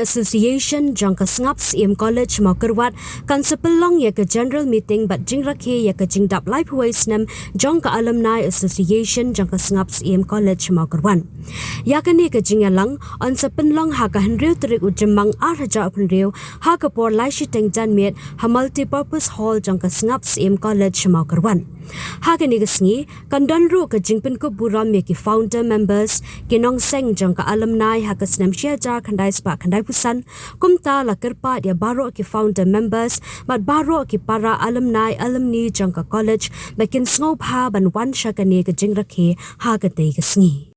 Association jangka snaps im college Mawkerwat kan sepelong ya ke general meeting bat jingrakhe ya ke jingdap live snem jangka Alumni Association jangka snaps im college Mawkerwan. Ya ke ni ke jingalang on sepelong ha ka henreu terik ujemang arja penreu ha ke por lai shiteng janmet ha multi-purpose hall jangka snaps im college Mawkerwan. Ha ke ni ke sngi kan donru ke jingpen khubor ya ke founder members ke nongsynshar jangka alumni ha ke snem syajar khandai spa khandai pusan kumta la kerpa dia baro ki founder members mat baro ki para alumni jangka college makin sngob ha ban wan shakani ke jingrakhe ha ke te ke sngi.